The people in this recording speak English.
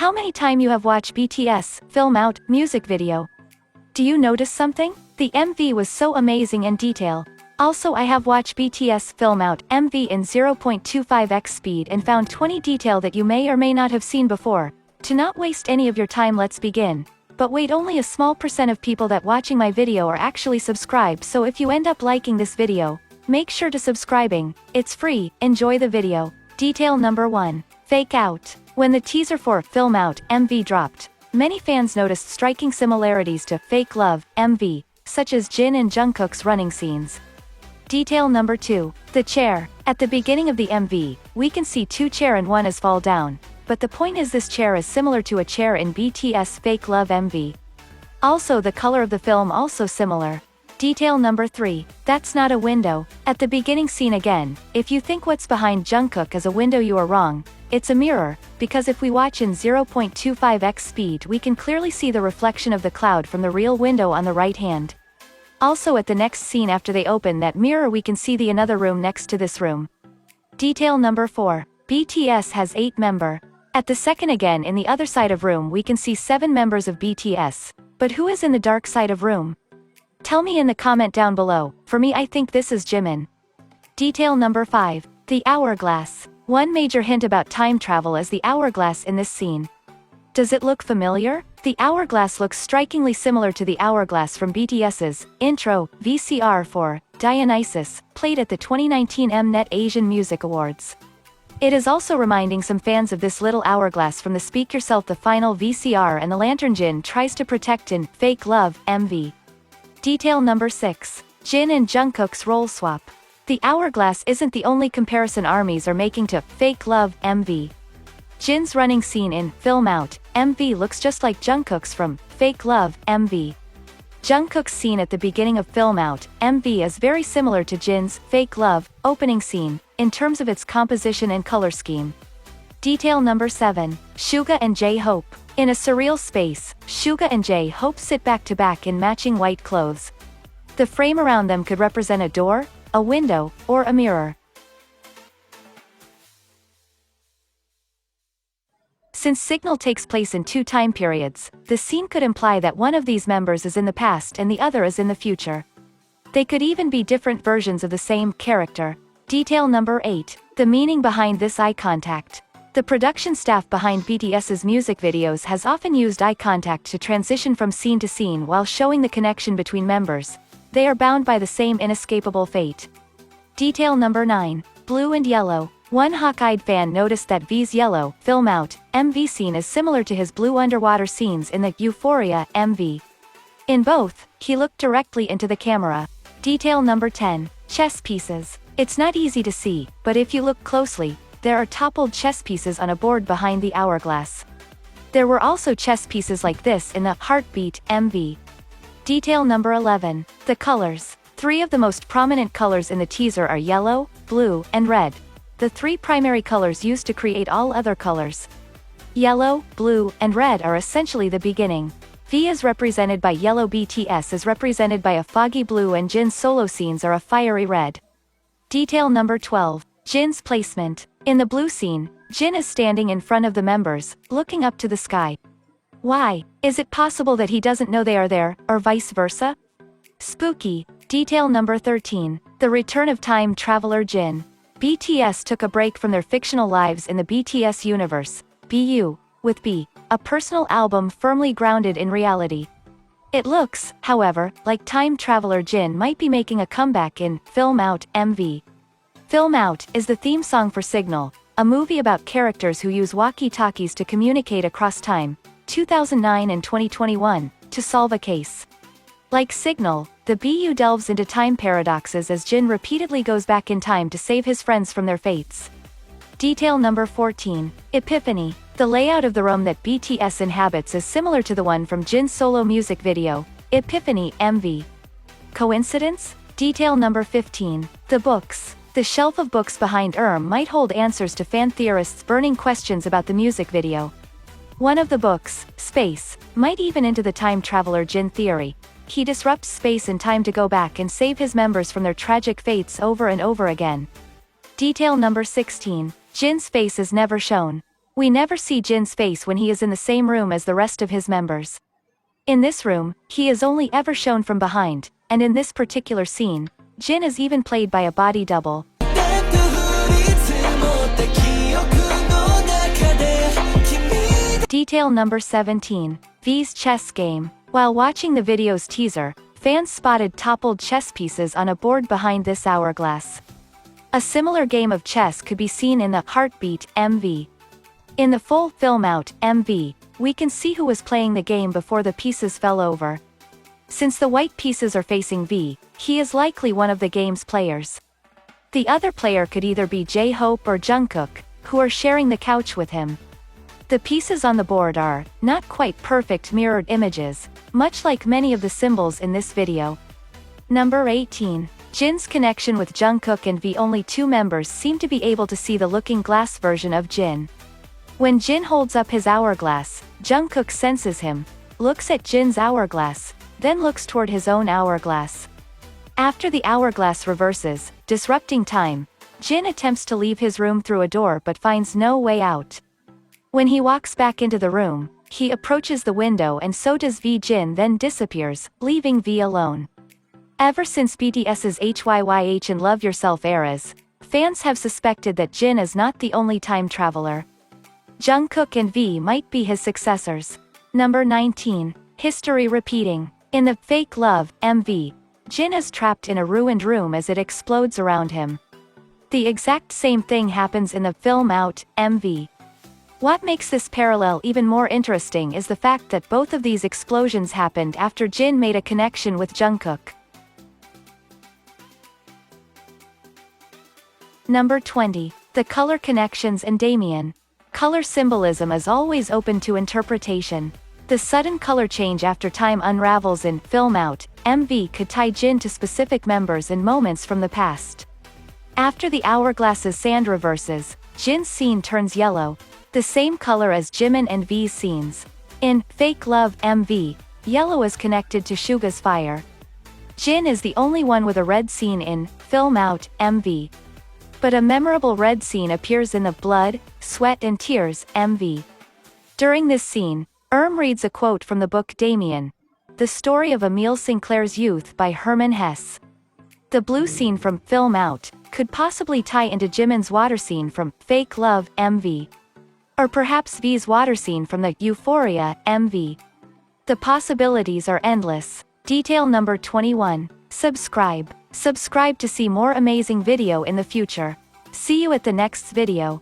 how many times you have watched BTS film out music video? Do you notice something? The MV was so amazing in detail. Also, I have watched BTS film out MV in 0.25x speed and found 20 detail that you may or may not have seen before. To not waste any of your time, let's begin. But wait, only a small % of people that watching my video are actually subscribed, so if you end up liking this video, make sure to subscribing. It's free. Enjoy the video. Detail number 1. Fake out. When the teaser for Film Out MV dropped, many fans noticed striking similarities to Fake Love MV, such as Jin and Jungkook's running scenes. Detail number 2. The chair. At the beginning of the MV, we can see 2 chairs and one is fall down, but the point is this chair is similar to a chair in BTS Fake Love MV. Also, the color of the film also similar. Detail number 3. That's not a window. At the beginning scene again, if you think what's behind Jungkook is a window, you are wrong. It's a mirror, because if we watch in 0.25x speed, we can clearly see the reflection of the cloud from the real window on the right hand. Also, at the next scene after they open that mirror, we can see the another room next to this room. Detail number 4. BTS has 8 members. At the second again in the other side of room we can see 7 members of BTS. But who is in the dark side of room? Tell me in the comment down below. For me, I think this is Jimin. Detail number 5. The hourglass. One major hint about time travel is the hourglass in this scene. Does it look familiar? The hourglass looks strikingly similar to the hourglass from BTS's intro VCR for Dionysus, played at the 2019 Mnet Asian Music Awards. It is also reminding some fans of this little hourglass from the Speak Yourself the final VCR and the lantern Jin tries to protect in Fake Love MV. Detail number 6. Jin and Jungkook's role swap. The hourglass isn't the only comparison armies are making to Fake Love MV. Jin's running scene in Film Out MV looks just like Jungkook's from Fake Love MV. Jungkook's scene at the beginning of Film Out MV is very similar to Jin's Fake Love opening scene, in terms of its composition and color scheme. Detail number 7. Suga and J-Hope. In a surreal space, Suga and J-Hope sit back to back in matching white clothes. The frame around them could represent a door, a window, or a mirror. Since Signal takes place in 2 time periods, the scene could imply that one of these members is in the past and the other is in the future. They could even be different versions of the same character. Detail number 8. The meaning behind this eye contact. The production staff behind BTS's music videos has often used eye contact to transition from scene to scene while showing the connection between members. They are bound by the same inescapable fate. Detail number 9. Blue and yellow. One hawk-eyed fan noticed that V's yellow Film Out MV scene is similar to his blue underwater scenes in the Euphoria MV. In both, he looked directly into the camera. Detail number 10. Chess pieces. It's not easy to see, but if you look closely, there are toppled chess pieces on a board behind the hourglass. There were also chess pieces like this in the Heartbeat MV. Detail number 11. The colors. 3 of the most prominent colors in the teaser are yellow, blue, and red. The 3 primary colors used to create all other colors. Yellow, blue, and red are essentially the beginning. V is represented by yellow, BTS is represented by a foggy blue, and Jin's solo scenes are a fiery red. Detail number 12. Jin's placement. In the blue scene, Jin is standing in front of the members, looking up to the sky. Why? Is it possible that he doesn't know they are there, or vice versa? Spooky. Detail number 13. The return of time traveler Jin. BTS took a break from their fictional lives in the BTS universe, BU, with B, a personal album firmly grounded in reality. It looks, however, like time traveler Jin might be making a comeback in Film Out MV. Film Out is the theme song for Signal, a movie about characters who use walkie-talkies to communicate across time, 2009 and 2021, to solve a case. Like Signal, the BU delves into time paradoxes as Jin repeatedly goes back in time to save his friends from their fates. Detail number 14. Epiphany. The layout of the room that BTS inhabits is similar to the one from Jin's solo music video, Epiphany MV. Coincidence? Detail number 15. The books. The shelf of books behind might hold answers to fan theorists' burning questions about the music video. One of the books, Space, might even into the time traveler Jin theory. He disrupts space and time to go back and save his members from their tragic fates over and over again. Detail number 16. Jin's face is never shown. We never see Jin's face when he is in the same room as the rest of his members. In this room, he is only ever shown from behind, and in this particular scene, Jin is even played by a body double. Detail number 17. V's chess game. While watching the video's teaser, fans spotted toppled chess pieces on a board behind this hourglass. A similar game of chess could be seen in the Heartbeat MV. In the full film out MV, we can see who was playing the game before the pieces fell over. Since the white pieces are facing V, he is likely one of the game's players. The other player could either be J-Hope or Jungkook, who are sharing the couch with him. The pieces on the board are not quite perfect mirrored images, much like many of the symbols in this video. Number 18. Jin's connection with Jungkook and V. Only two members seem to be able to see the looking glass version of Jin. When Jin holds up his hourglass, Jungkook senses him, looks at Jin's hourglass, then looks toward his own hourglass. After the hourglass reverses, disrupting time, Jin attempts to leave his room through a door but finds no way out. When he walks back into the room, he approaches the window and so does V. Jin then disappears, leaving V alone. Ever since BTS's HYYH and Love Yourself eras, fans have suspected that Jin is not the only time traveler. Jungkook and V might be his successors. Number 19. History repeating. In the Fake Love MV, Jin is trapped in a ruined room as it explodes around him. The exact same thing happens in the Film Out MV. What makes this parallel even more interesting is the fact that both of these explosions happened after Jin made a connection with Jungkook. Number 20. The color connections and Damien. Color symbolism is always open to interpretation. The sudden color change after time unravels in Film Out MV could tie Jin to specific members and moments from the past. After the hourglass's sand reverses, Jin's scene turns yellow, the same color as Jimin and V's scenes. In Fake Love MV, yellow is connected to Suga's fire. Jin is the only one with a red scene in Film Out MV. But a memorable red scene appears in the Blood, Sweat and Tears MV. During this scene, reads a quote from the book Damien, The Story of Emile Sinclair's Youth by Hermann Hesse. The blue scene from Film Out could possibly tie into Jimin's water scene from Fake Love MV. Or perhaps V's water scene from the Euphoria MV. The possibilities are endless. Detail number 21. Subscribe. Subscribe to see more amazing video in the future. See you at the next video.